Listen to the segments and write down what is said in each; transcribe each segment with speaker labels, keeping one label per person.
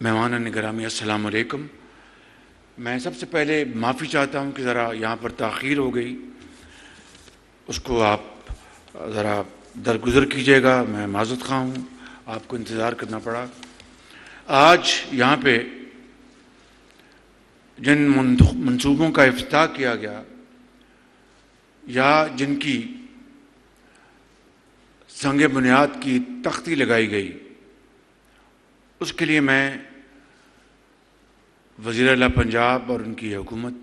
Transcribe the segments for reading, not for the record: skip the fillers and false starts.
Speaker 1: مہمان گرامی السلام علیکم۔ میں سب سے پہلے معافی چاہتا ہوں کہ ذرا یہاں پر تاخیر ہو گئی، اس کو آپ ذرا درگزر کیجیے گا، میں معذرت خواہ ہوں، آپ کو انتظار کرنا پڑا۔ آج یہاں پہ جن منصوبوں کا افتتاح کیا گیا یا جن کی سنگ بنیاد کی تختی لگائی گئی، اس کے لیے میں وزیر اعلیٰ پنجاب اور ان کی حکومت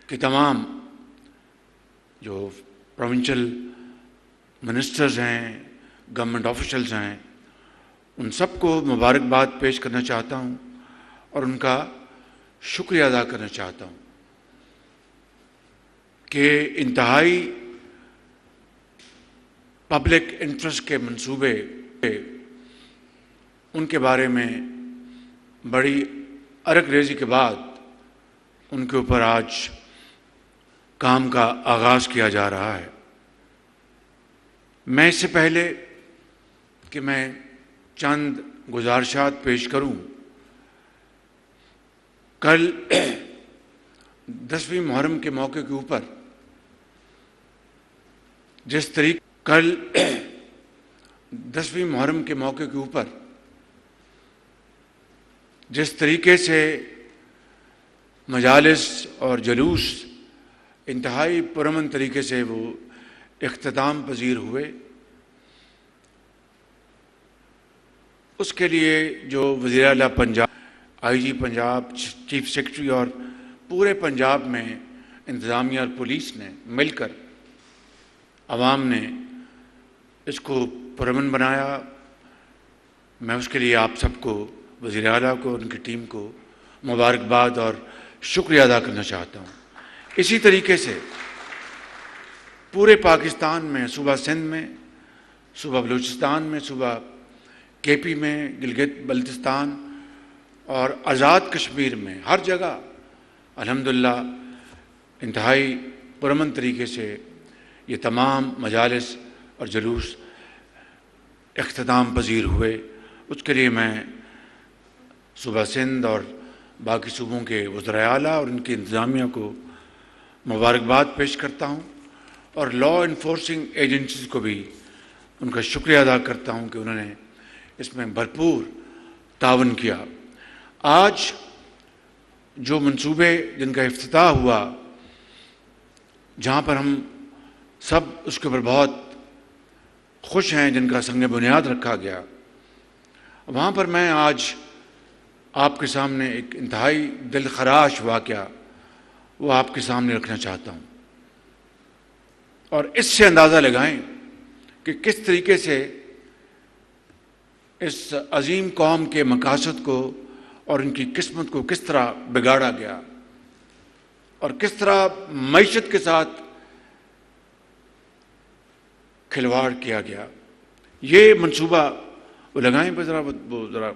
Speaker 1: کے تمام جو پروونشل منسٹرز ہیں، گورنمنٹ آفیشلز ہیں، ان سب کو مبارکباد پیش کرنا چاہتا ہوں اور ان کا شکریہ ادا کرنا چاہتا ہوں کہ انتہائی پبلک انٹرسٹ کے منصوبے ان کے بارے میں بڑی ارگ ریزی کے بعد ان کے اوپر آج کام کا آغاز کیا جا رہا ہے۔ میں اس سے پہلے کہ میں چند گزارشات پیش کروں، کل 10ویں محرم کے موقع کے اوپر جس طریقے سے مجالس اور جلوس انتہائی پرامن طریقے سے وہ اختتام پذیر ہوئے، اس کے لیے جو وزیر اعلیٰ پنجاب، آئی جی پنجاب، چیف سیکرٹری اور پورے پنجاب میں انتظامیہ اور پولیس نے مل کر، عوام نے اس کو پرامن بنایا، میں اس کے لیے آپ سب کو، وزیر اعلیٰ کو، ان کی ٹیم کو مبارکباد اور شکریہ ادا کرنا چاہتا ہوں۔ اسی طریقے سے پورے پاکستان میں، صوبہ سندھ میں، صوبہ بلوچستان میں، صوبہ کے پی میں، گلگت بلتستان اور آزاد کشمیر میں، ہر جگہ الحمدللہ انتہائی پرامن طریقے سے یہ تمام مجالس اور جلوس اختتام پذیر ہوئے۔ اس کے لیے میں صوبہ سندھ اور باقی صوبوں کے وزرائے اعلیٰ اور ان کی انتظامیہ کو مبارکباد پیش کرتا ہوں اور لا انفورسنگ ایجنسیز کو بھی ان کا شکریہ ادا کرتا ہوں کہ انہوں نے اس میں بھرپور تعاون کیا۔ آج جو منصوبے جن کا افتتاح ہوا، جہاں پر ہم سب اس کے اوپر بہت خوش ہیں، جن کا سنگ بنیاد رکھا گیا، وہاں پر میں آج آپ کے سامنے ایک انتہائی دل خراش واقعہ وہ آپ کے سامنے رکھنا چاہتا ہوں، اور اس سے اندازہ لگائیں کہ کس طریقے سے اس عظیم قوم کے مقاصد کو اور ان کی قسمت کو کس طرح بگاڑا گیا اور کس طرح معیشت کے ساتھ کھلواڑ کیا گیا۔ یہ منصوبہ وہ لگائیں پہ ذرا، وہ ذرا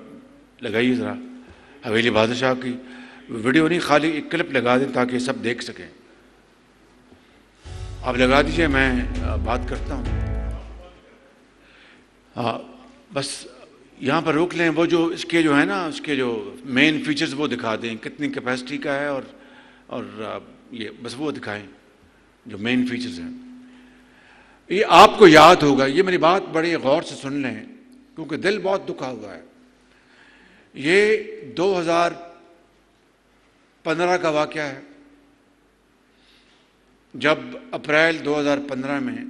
Speaker 1: لگائیے، ذرا حویلی بادشاہ کی ویڈیو نہیں، خالی ایک کلپ لگا دیں تاکہ سب دیکھ سکیں۔ آپ لگا دیجئے، میں بات کرتا ہوں۔ بس یہاں پر روک لیں، وہ جو اس کے جو ہے نا، اس کے جو مین فیچرز وہ دکھا دیں، کتنی کیپیسٹی کا ہے اور یہ بس وہ دکھائیں جو مین فیچرز ہیں۔ یہ آپ کو یاد ہوگا، یہ میری بات بڑے غور سے سن لیں کیونکہ دل بہت دکھا ہوا ہے۔ یہ 2015 کا واقعہ ہے، جب اپریل 2015 میں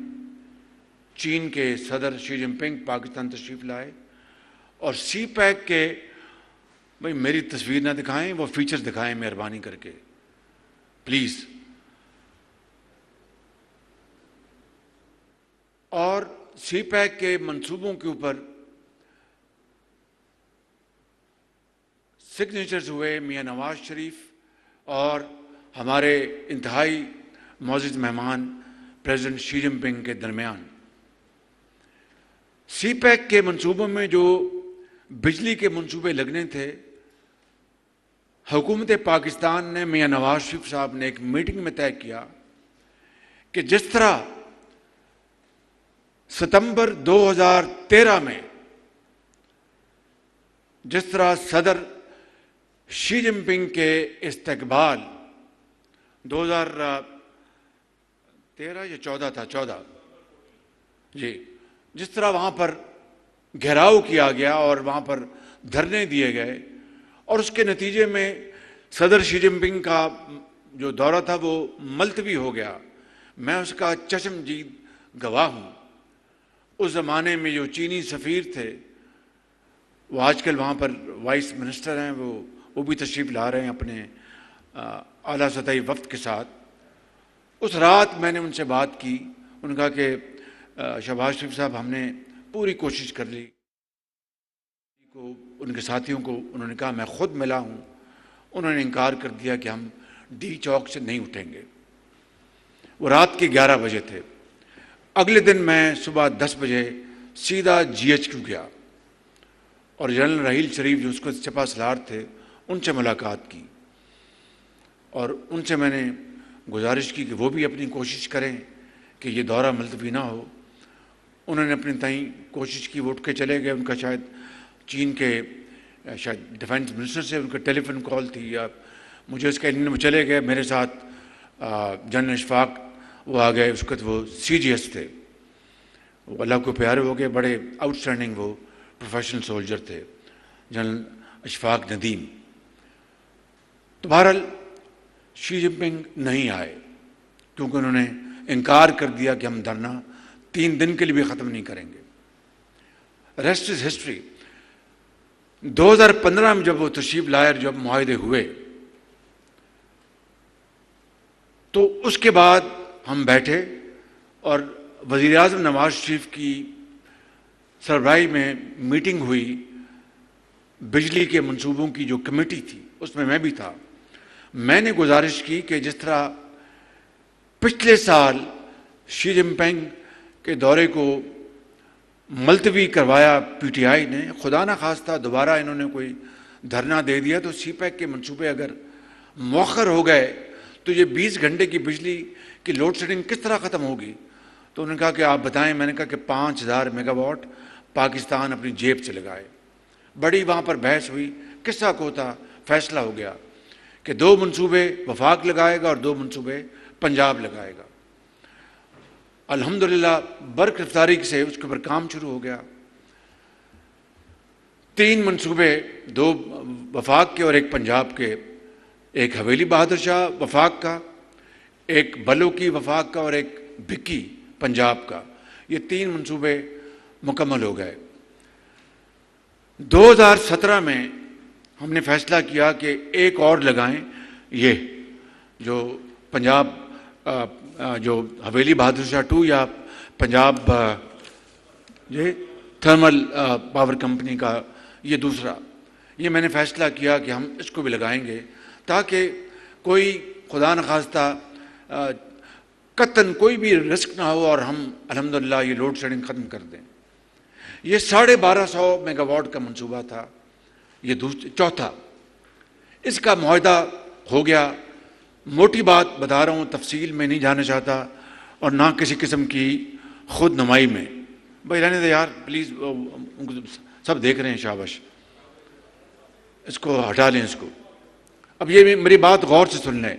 Speaker 1: چین کے صدر شی جن پنگ پاکستان تشریف لائے اور سی پیک کے، بھائی میری تصویر نہ دکھائیں، وہ فیچرز دکھائیں مہربانی کر کے پلیز۔ اور سی پیک کے منصوبوں کے اوپر سگنیچرز ہوئے میاں نواز شریف اور ہمارے انتہائی معزز مہمان پریزیڈنٹ شی جن پنگ کے درمیان۔ سی پیک کے منصوبوں میں جو بجلی کے منصوبے لگنے تھے، حکومت پاکستان نے، میاں نواز شریف صاحب نے ایک میٹنگ میں طے کیا کہ جس طرح ستمبر 2013 میں جس طرح صدر شی جن پنگ کے استقبال 2013 یا 14 تھا 14 جی، جس طرح وہاں پر گھیراؤ کیا گیا اور وہاں پر دھرنے دیے گئے اور اس کے نتیجے میں صدر شی جن پنگ کا جو دورہ تھا وہ ملتوی ہو گیا، میں اس کا چشمدید گواہ ہوں۔ اس زمانے میں جو چینی سفیر تھے وہ آج کل وہاں پر وائس منسٹر ہیں، وہ بھی تشریف لا رہے ہیں اپنے اعلیٰ سطحی وفد کے ساتھ۔ اس رات میں نے ان سے بات کی، انہوں نے کہا کہ شہباز شریف صاحب ہم نے پوری کوشش کر لی، ان کے ساتھیوں کو انہوں نے کہا میں خود ملا ہوں، انہوں نے انکار کر دیا کہ ہم ڈی چوک سے نہیں اٹھیں گے۔ وہ رات کے 11 بجے تھے۔ اگلے دن میں صبح 10 بجے سیدھا GHQ گیا اور جنرل رحیل شریف جو اس کو سپہ سالار تھے ان سے ملاقات کی اور ان سے میں نے گزارش کی کہ وہ بھی اپنی کوشش کریں کہ یہ دورہ ملتوی نہ ہو۔ انہوں نے اپنی تئیں کوشش کی، وہ اٹھ کے چلے گئے۔ ان کا شاید چین کے شاید ڈیفینس منسٹر سے ان کا ٹیلی فون کال تھی یا مجھے اس کا وہ چلے گئے۔ میرے ساتھ جنرل اشفاق وہ آ گئے، اس وقت وہ CGS تھے، وہ اللہ کو پیارے ہو گئے، بڑے آؤٹ اسٹینڈنگ وہ پروفیشنل سولجر تھے، جنرل اشفاق ندیم۔ تو بہرحال شی جن پنگ نہیں آئے کیونکہ انہوں نے انکار کر دیا کہ ہم دھرنا 3 دن کے لیے بھی ختم نہیں کریں گے۔ Rest is history. 2015 میں جب وہ تشریف لائے اور جب معاہدے ہوئے تو اس کے بعد ہم بیٹھے اور وزیر اعظم نواز شریف کی سربراہی میں میٹنگ ہوئی، بجلی کے منصوبوں کی جو کمیٹی تھی اس میں میں بھی تھا۔ میں نے گزارش کی کہ جس طرح پچھلے سال شی جن پنگ کے دورے کو ملتوی کروایا PTI نے، خدا نہ خواستہ دوبارہ انہوں نے کوئی دھرنا دے دیا تو CPEC کے منصوبے اگر مؤخر ہو گئے تو یہ 20 گھنٹے کی بجلی کی لوڈ شیڈنگ کس طرح ختم ہوگی؟ تو انہوں نے کہا کہ آپ بتائیں۔ میں نے کہا کہ 5000 میگا واٹ پاکستان اپنی جیب سے لگائے۔ بڑی وہاں پر بحث ہوئی، قصہ کوتا فیصلہ ہو گیا کہ 2 منصوبے وفاق لگائے گا اور 2 منصوبے پنجاب لگائے گا۔ الحمدللہ برق رفتاری سے اس کے اوپر کام شروع ہو گیا۔ 3 منصوبے، 2 وفاق کے اور 1 پنجاب کے، ایک حویلی بہادر شاہ وفاق کا، ایک بلو کی وفاق کا اور ایک بھکی پنجاب کا۔ یہ 3 منصوبے مکمل ہو گئے۔ 2017 میں ہم نے فیصلہ کیا کہ ایک اور لگائیں، یہ جو پنجاب جو حویلی بہادر شاہ 2 یا پنجاب یہ تھرمل پاور کمپنی کا یہ دوسرا، یہ میں نے فیصلہ کیا کہ ہم اس کو بھی لگائیں گے تاکہ کوئی خدا نخواستہ قطعاً کوئی بھی رسک نہ ہو اور ہم الحمدللہ یہ لوڈ شیڈنگ ختم کر دیں۔ یہ 1250 میگا واٹ کا منصوبہ تھا، یہ چوتھا۔ اس کا معاہدہ ہو گیا۔ موٹی بات بتا رہا ہوں، تفصیل میں نہیں جانا چاہتا اور نہ کسی قسم کی خود نمائی میں۔ بھائی رہنے دے یار پلیز، سب دیکھ رہے ہیں، شاباش، اس کو ہٹا لیں اس کو۔ اب یہ میری بات غور سے سن لیں۔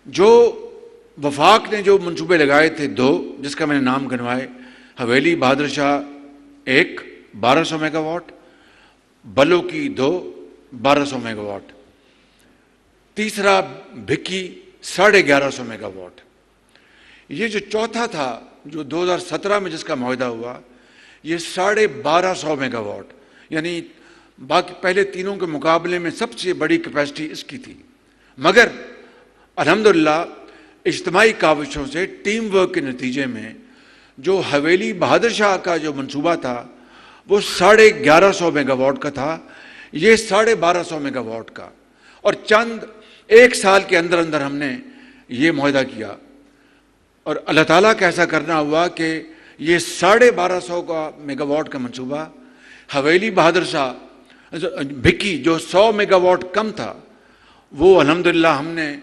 Speaker 1: جو وفاق نے جو منصوبے لگائے تھے 2، جس کا میں نے نام گنوائے، حویلی بہادر شاہ 1 1200 میگا واٹ، بلو کی 2 1200 میگا واٹ، تیسرا بھکی 1150 میگا واٹ۔ یہ جو چوتھا تھا جو 2017 میں جس کا معاہدہ ہوا، یہ 1250 میگا واٹ، یعنی باقی پہلے تینوں کے مقابلے میں سب سے بڑی کیپیسٹی اس کی تھی۔ مگر الحمدللہ اجتماعی کاوشوں سے، ٹیم ورک کے نتیجے میں جو حویلی بہادر شاہ کا جو منصوبہ تھا وہ 1150 میگا واٹ کا تھا، یہ 1250 میگا واٹ کا، اور چند 1 سال کے اندر اندر ہم نے یہ معاہدہ کیا۔ اور اللہ تعالیٰ کا ایسا کرنا ہوا کہ یہ 1250 کا میگا واٹ کا منصوبہ حویلی بہادر شاہ بھکی جو 100 میگا واٹ کم تھا، وہ الحمدللہ ہم نے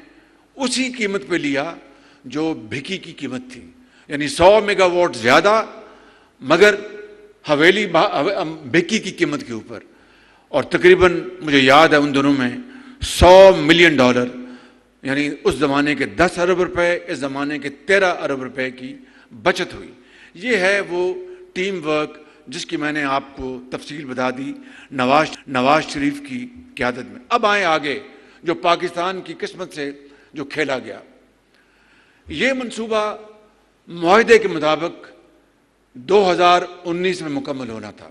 Speaker 1: اسی قیمت پہ لیا جو بھکی کی قیمت تھی، یعنی 100 میگا واٹ زیادہ مگر حویلی بھکی کی قیمت کے اوپر۔ اور تقریباً مجھے یاد ہے ان دنوں میں $100 ملین، یعنی اس زمانے کے 10 ارب روپے، اس زمانے کے 13 ارب روپے کی بچت ہوئی۔ یہ ہے وہ ٹیم ورک جس کی میں نے آپ کو تفصیل بتا دی نواز شریف کی قیادت میں۔ اب آئیں آگے، جو پاکستان کی قسمت سے جو کھیلا گیا، یہ منصوبہ معاہدے کے مطابق 2019 میں مکمل ہونا تھا۔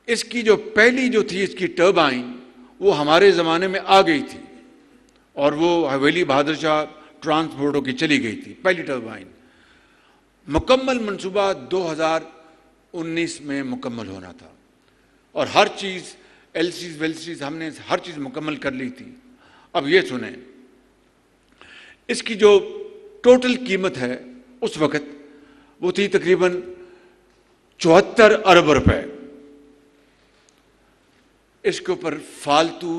Speaker 1: اس کی جو پہلی جو تھی اس کی ٹربائن، وہ ہمارے زمانے میں آ گئی تھی اور وہ حویلی بہادر شاہ ٹرانسپورٹوں کی چلی گئی تھی پہلی ٹربائن۔ مکمل منصوبہ 2019 میں مکمل ہونا تھا اور ہر چیز ایل سیز ویل سیز ہم نے ہر چیز مکمل کر لی تھی۔ اب یہ سنیں، اس کی جو ٹوٹل قیمت ہے اس وقت وہ تھی تقریباً 74 ارب روپے۔ اس کے اوپر فالتو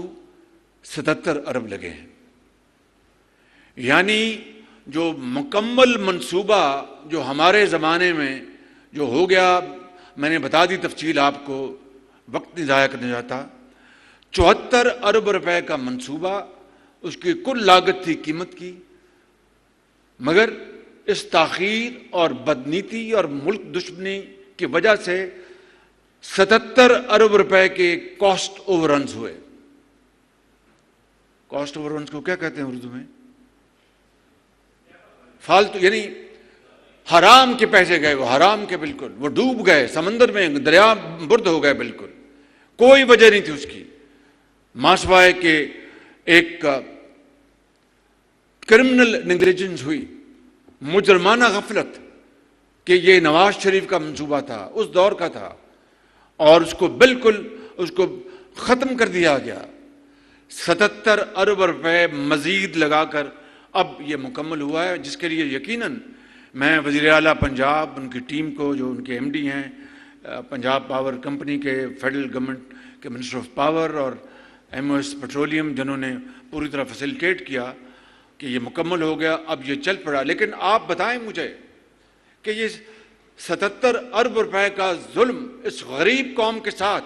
Speaker 1: 77 ارب لگے ہیں، یعنی جو مکمل منصوبہ جو ہمارے زمانے میں جو ہو گیا، میں نے بتا دی تفصیل آپ کو، وقت نہیں ضائع کرنا چاہتا۔ 74 ارب روپے کا منصوبہ، اس کی کل لاگت تھی قیمت کی، مگر اس تاخیر اور بدنیتی اور ملک دشمنی کی وجہ سے 77 ارب روپے کے کاسٹ اوور رنز ہوئے۔ کاسٹ اوور رنز کو کیا کہتے ہیں اردو میں؟ فالتو، یعنی حرام کے پیسے گئے، وہ حرام کے، بالکل وہ ڈوب گئے سمندر میں، دریا برد ہو گئے، بالکل کوئی وجہ نہیں تھی اس کی، ماسوائے کہ ایک کرمنل نیگلیجنس ہوئی، مجرمانہ غفلت، کہ یہ نواز شریف کا منصوبہ تھا، اس دور کا تھا، اور اس کو بالکل اس کو ختم کر دیا گیا۔ 77 ارب روپے مزید لگا کر اب یہ مکمل ہوا ہے، جس کے لیے یقیناً میں وزیر اعلیٰ پنجاب، ان کی ٹیم کو، جو ان کے ایم ڈی ہیں پنجاب پاور کمپنی کے، فیڈرل گورنمنٹ کے منسٹر آف پاور، اور ایم او ایس پیٹرولیم، جنہوں نے پوری طرح فیسیلیٹیٹ کیا کہ یہ مکمل ہو گیا، اب یہ چل پڑا۔ لیکن آپ بتائیں مجھے کہ یہ 77 ارب روپے کا ظلم اس غریب قوم کے ساتھ،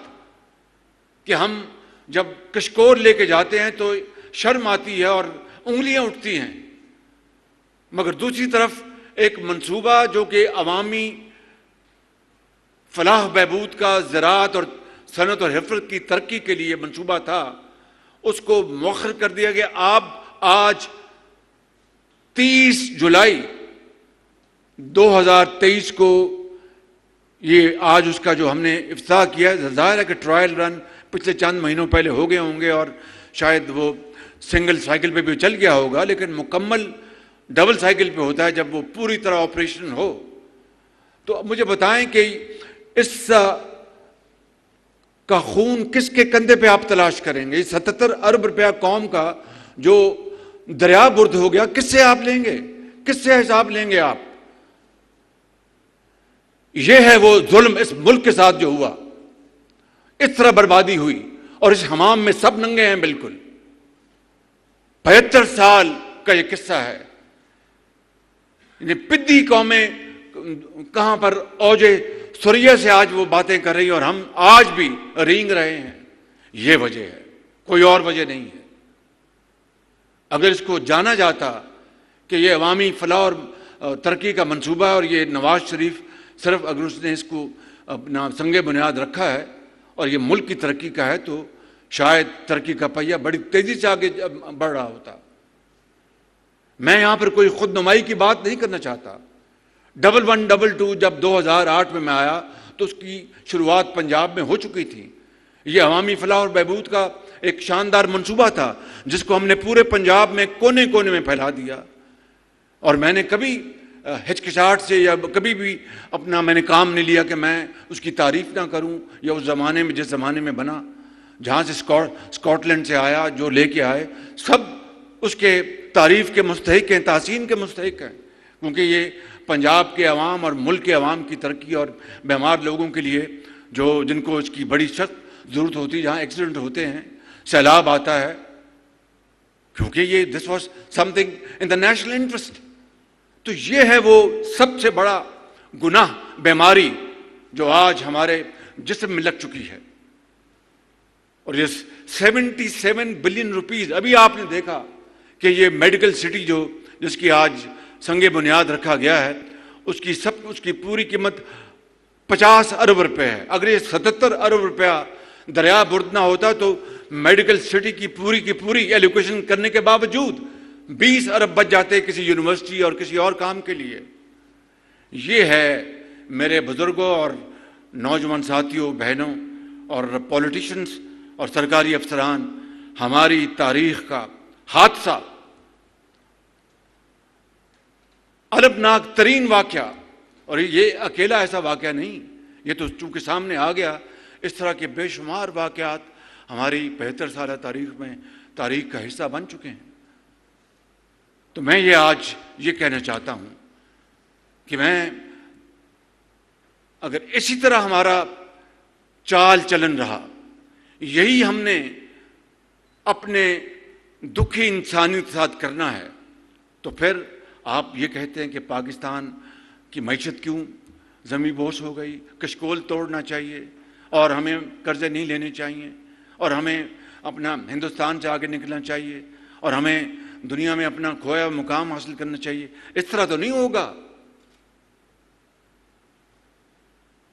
Speaker 1: کہ ہم جب کشکور لے کے جاتے ہیں تو شرم آتی ہے اور انگلیاں اٹھتی ہیں، مگر دوسری طرف ایک منصوبہ جو کہ عوامی فلاح بہبود کا، زراعت اور صنعت اور حفظ کی ترقی کے لیے منصوبہ تھا، اس کو مؤخر کر دیا گیا۔ آپ آج 30 جولائی 2023 کو یہ آج اس کا جو ہم نے افتتاح کیا، ظاہر ہے کہ ٹرائل رن پچھلے چند مہینوں پہلے ہو گئے ہوں گے اور شاید وہ سنگل سائیکل پہ بھی چل گیا ہوگا، لیکن مکمل ڈبل سائیکل پہ ہوتا ہے جب وہ پوری طرح آپریشن ہو۔ تو مجھے بتائیں کہ اس کا خون کس کے کندھے پہ آپ تلاش کریں گے؟ 77 ارب روپیہ قوم کا جو دریا برد ہو گیا، کس سے آپ لیں گے؟ کس سے حساب لیں گے آپ؟ یہ ہے وہ ظلم اس ملک کے ساتھ جو ہوا، اس طرح بربادی ہوئی، اور اس حمام میں سب ننگے ہیں بالکل۔ 75 سال کا یہ قصہ ہے، پدی قومیں کہاں پر اوجے سوریہ سے آج وہ باتیں کر رہی ہیں اور ہم آج بھی رینگ رہے ہیں۔ یہ وجہ ہے، کوئی اور وجہ نہیں ہے۔ اگر اس کو جانا جاتا کہ یہ عوامی فلاح اور ترقی کا منصوبہ ہے اور یہ نواز شریف صرف اگر اس نے اس کو اپنا سنگ بنیاد رکھا ہے اور یہ ملک کی ترقی کا ہے، تو شاید ترقی کا پہیہ بڑی تیزی سے آگے بڑھ رہا ہوتا۔ میں یہاں پر کوئی خود نمائی کی بات نہیں کرنا چاہتا۔ 1122 جب 2008 میں آیا تو اس کی شروعات پنجاب میں ہو چکی تھی۔ یہ عوامی فلاح اور بہبود کا ایک شاندار منصوبہ تھا جس کو ہم نے پورے پنجاب میں کونے کونے میں پھیلا دیا، اور میں نے کبھی ہچکچاہٹ سے یا کبھی بھی اپنا میں نے کام نہیں لیا کہ میں اس کی تعریف نہ کروں، یا اس زمانے میں جس زمانے میں بنا، جہاں سے اسکاٹ لینڈ سے آیا، جو لے کے آئے، سب اس کے تعریف کے مستحق ہیں، تحسین کے مستحق ہیں، کیونکہ یہ پنجاب کے عوام اور ملک کے عوام کی ترقی اور بیمار لوگوں کے لیے جن کو اس کی بڑی سخت ضرورت ہوتی ہے، جہاں ایکسیڈنٹ ہوتے ہیں، سیلاب آتا ہے، کیونکہ یہ this was some thing in the national interest. تو یہ ہے وہ سب سے بڑا گناہ، بیماری جو آج ہمارے جسم میں لگ چکی ہے۔ اور یہ 77 بلین روپیز، ابھی آپ نے دیکھا کہ یہ میڈیکل سٹی جس کی آج سنگ بنیاد رکھا گیا ہے، اس کی پوری قیمت 50 ارب روپے ہے۔ اگر یہ 77 ارب روپیہ دریا برد نہ ہوتا تو میڈیکل سٹی کی پوری ایلوکیشن کرنے کے باوجود 20 ارب بچ جاتے کسی یونیورسٹی اور کسی اور کام کے لیے۔ یہ ہے میرے بزرگوں اور نوجوان ساتھیوں، بہنوں اور پولیٹیشنز اور سرکاری افسران، ہماری تاریخ کا حادثہ، البناک ترین واقعہ، اور یہ اکیلا ایسا واقعہ نہیں، یہ تو چونکہ سامنے آ گیا، اس طرح کے بے شمار واقعات ہماری 75 سالہ تاریخ کا حصہ بن چکے ہیں۔ تو میں آج یہ کہنا چاہتا ہوں کہ اگر اسی طرح ہمارا چال چلن رہا، یہی ہم نے اپنے دکھی انسانیت کے ساتھ کرنا ہے، تو پھر آپ یہ کہتے ہیں کہ پاکستان کی معیشت کیوں زمین بوس ہو گئی، کشکول توڑنا چاہیے، اور ہمیں قرضے نہیں لینے چاہیے، اور ہمیں اپنا ہندوستان سے آگے نکلنا چاہیے، اور ہمیں دنیا میں اپنا کھویا مقام حاصل کرنا چاہیے۔ اس طرح تو نہیں ہوگا۔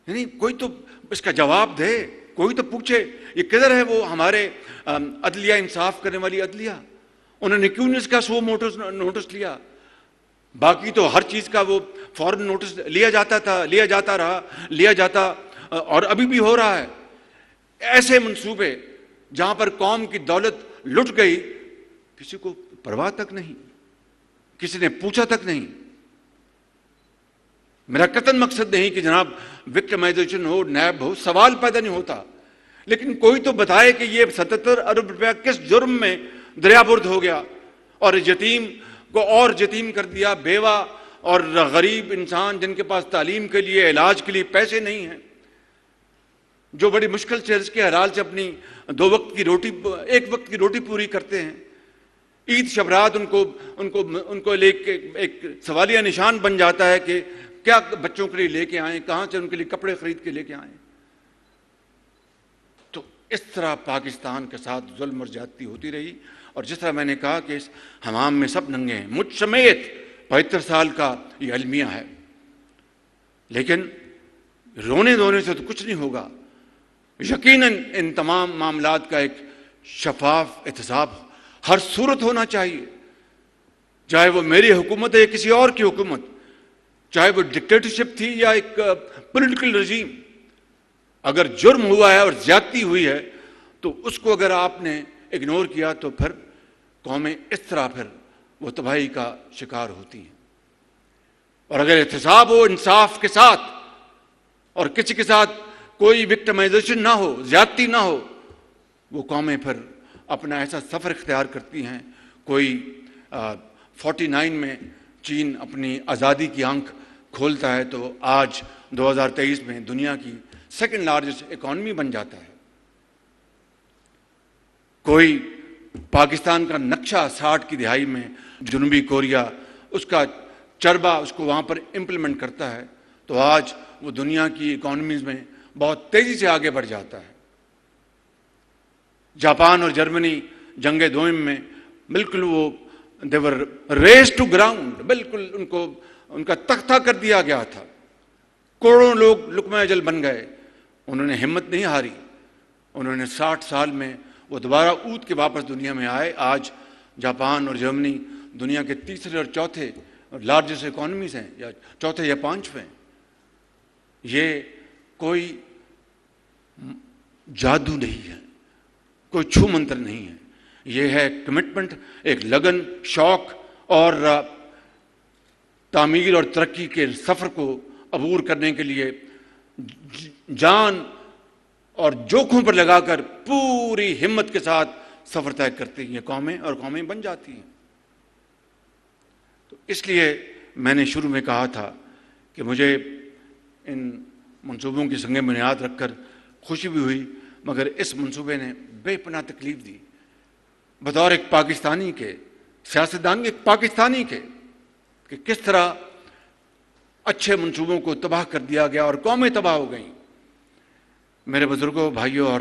Speaker 1: یعنی کوئی تو اس کا جواب دے، کوئی تو پوچھے یہ کدھر ہے وہ ہمارے عدلیہ، انصاف کرنے والی عدلیہ؟ انہوں نے کیوں نہیں اس کا 100 نوٹس لیا؟ باقی تو ہر چیز کا وہ فوراً نوٹس لیا جاتا اور ابھی بھی ہو رہا ہے۔ ایسے منصوبے جہاں پر قوم کی دولت لٹ گئی، کسی کو پرواہ تک نہیں، کسی نے پوچھا تک نہیں۔ میرا قطعاً مقصد نہیں کہ جناب وکٹمائزیشن ہو، نیب ہو، سوال پیدا نہیں ہوتا، لیکن کوئی تو بتائے کہ یہ 77 ارب روپیہ کس جرم میں دریا برد ہو گیا، اور یتیم کو اور یتیم کر دیا، بیوہ اور غریب انسان جن کے پاس تعلیم کے لیے، علاج کے لیے پیسے نہیں ہیں، جو بڑی مشکل سے رزق حلال سے اپنی ایک وقت کی روٹی پوری کرتے ہیں۔ عید شبرات ان کو لے کے ایک سوالیہ نشان بن جاتا ہے کہ کیا بچوں کے لیے لے کے آئیں، کہاں سے ان کے لیے کپڑے خرید کے لے کے آئیں۔ تو اس طرح پاکستان کے ساتھ ظلم اور زیادتی ہوتی رہی، اور جس طرح میں نے کہا کہ اس حمام میں سب ننگے ہیں، مجھ سمیت 75 سال کا یہ المیہ ہے، لیکن رونے دھونے سے تو کچھ نہیں ہوگا۔ یقیناً ان تمام معاملات کا ایک شفاف احتساب ہر صورت ہونا چاہیے، چاہے وہ میری حکومت ہے یا کسی اور کی حکومت، چاہے وہ ڈکٹیٹرشپ تھی یا ایک پولیٹیکل رژیم۔ اگر جرم ہوا ہے اور زیادتی ہوئی ہے تو اس کو اگر آپ نے اگنور کیا تو پھر قومیں اس طرح پھر وہ تباہی کا شکار ہوتی ہیں۔ اور اگر احتساب ہو انصاف کے ساتھ، اور کسی کے ساتھ کوئی وکٹمائزیشن نہ ہو، زیادتی نہ ہو، وہ قومیں پھر اپنا ایسا سفر اختیار کرتی ہیں۔ کوئی 49 میں چین اپنی آزادی کی آنکھ کھولتا ہے تو آج 2023 میں دنیا کی سیکنڈ لارجسٹ اکانومی بن جاتا ہے۔ کوئی پاکستان کا نقشہ 60 کی دہائی میں جنوبی کوریا اس کا چربا اس کو وہاں پر امپلیمنٹ کرتا ہے تو آج وہ دنیا کی اکانومیز میں بہت تیزی سے آگے بڑھ جاتا ہے۔ جاپان اور جرمنی جنگ دوئم میں بالکل وہ دیور ریز ٹو گراؤنڈ، بالکل ان کا تختہ کر دیا گیا تھا، کروڑوں لوگ لقمہ اجل بن گئے، انہوں نے ہمت نہیں ہاری، انہوں نے 60 سال میں وہ دوبارہ اونٹ کے واپس دنیا میں آئے۔ آج جاپان اور جرمنی دنیا کے تیسرے اور چوتھے لارجسٹ اکانومیز ہیں، یا چوتھے یا پانچویں۔ یہ کوئی جادو نہیں ہے، کوئی چھو منتر نہیں ہے، یہ ہے کمٹمنٹ، ایک لگن، شوق اور تعمیر اور ترقی کے سفر کو عبور کرنے کے لیے جان اور جوکھوں پر لگا کر پوری ہمت کے ساتھ سفر طے کرتی ہیں یہ قومیں، اور قومیں بن جاتی ہیں۔ تو اس لیے میں نے شروع میں کہا تھا کہ مجھے ان منصوبوں کی سنگ بنیاد رکھ کر خوشی بھی ہوئی، مگر اس منصوبے نے بے پناہ تکلیف دی بطور ایک پاکستانی کے، سیاستدان ایک پاکستانی کے، کہ کس طرح اچھے منصوبوں کو تباہ کر دیا گیا اور قومیں تباہ ہو گئیں۔ میرے بزرگوں، بھائیوں اور